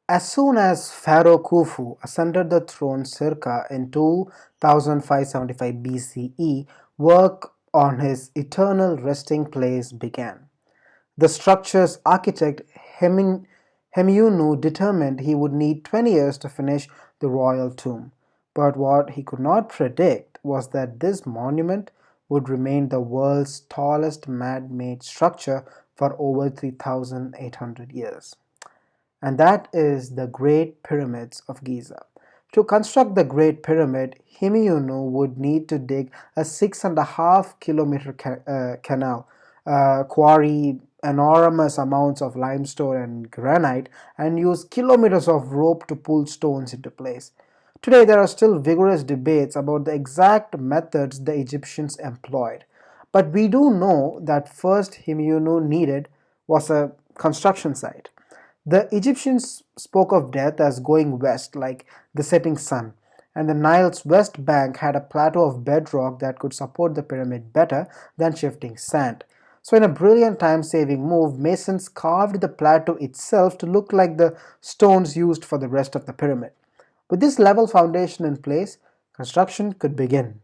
As soon as Pharaoh Khufu ascended the throne circa in 2575 BCE, work on his eternal resting place began. The structure's architect Hemiunu determined he would need 20 years to finish the royal tomb. But what he could not predict was that this monument would remain the world's tallest man-made structure for over 3,800 years, and that is the Great Pyramids of Giza. To construct the Great Pyramid, Himiunu would need to dig a 6.5 kilometer canal, quarry enormous amounts of limestone and granite, and use kilometers of rope to pull stones into place. Today, there are still vigorous debates about the exact methods the Egyptians employed, but we do know that first Himiunu needed was a construction site. The Egyptians spoke of death as going west, like the setting sun, and the Nile's west bank had a plateau of bedrock that could support the pyramid better than shifting sand. So, in a brilliant time saving move, masons carved the plateau itself to look like the stones used for the rest of the pyramid. With this level foundation in place, construction could begin.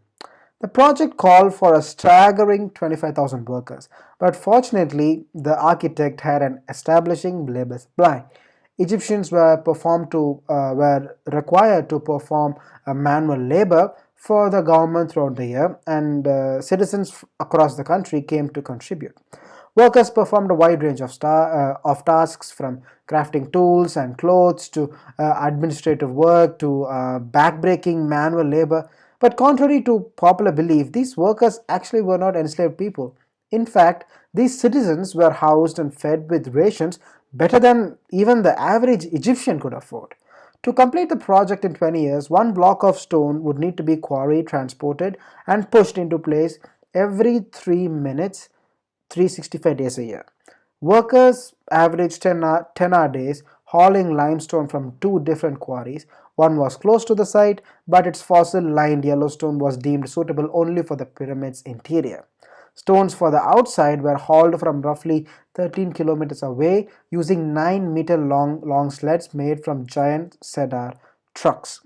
The project called for a staggering 25,000 workers, but fortunately, the architect had an establishing labor supply. Egyptians were required to perform manual labor for the government throughout the year, and citizens across the country came to contribute. Workers performed a wide range of tasks, from crafting tools and clothes to administrative work to backbreaking manual labor. But contrary to popular belief, these workers actually were not enslaved people. In fact, these citizens were housed and fed with rations better than even the average Egyptian could afford. To complete the project in 20 years, one block of stone would need to be quarried, transported, and pushed into place every 3 minutes, 365 days a year. Workers averaged 10-hour days hauling limestone from two different quarries. One was close to the site, but its fossil lined yellowstone was deemed suitable only for the pyramid's interior. Stones for the outside were hauled from roughly 13 kilometers away using 9-meter long sleds made from giant cedar trucks.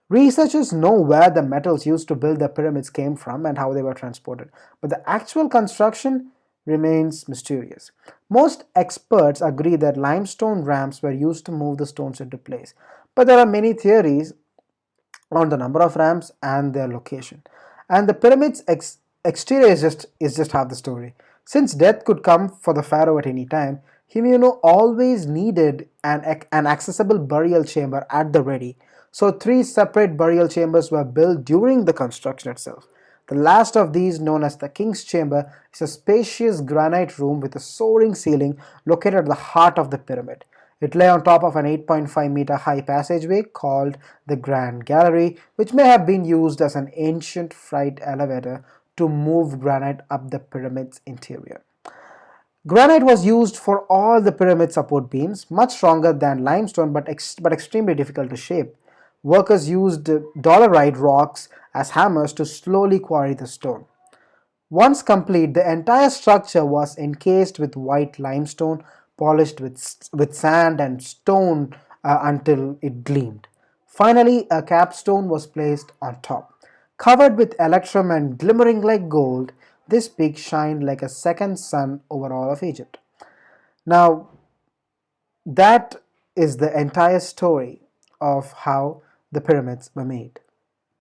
Researchers know where the metals used to build the pyramids came from and how they were transported, but the actual construction remains mysterious. Most experts agree that limestone ramps were used to move the stones into place, but there are many theories on the number of ramps and their location. And the pyramid's exterior is just half the story. Since death could come for the pharaoh at any time, Himiunu always needed an accessible burial chamber at the ready. So three separate burial chambers were built during the construction itself. The last of these, known as the King's Chamber, is a spacious granite room with a soaring ceiling located at the heart of the pyramid. It lay on top of an 8.5-meter high passageway called the Grand Gallery, which may have been used as an ancient freight elevator to move granite up the pyramid's interior. Granite was used for all the pyramid support beams, much stronger than limestone but extremely difficult to shape. Workers used dolerite rocks as hammers to slowly quarry the stone. Once complete, the entire structure was encased with white limestone, polished with sand and stone until it gleamed. Finally, a capstone was placed on top. Covered with electrum and glimmering like gold, this peak shined like a second sun over all of Egypt. Now, that is the entire story of how the pyramids were made.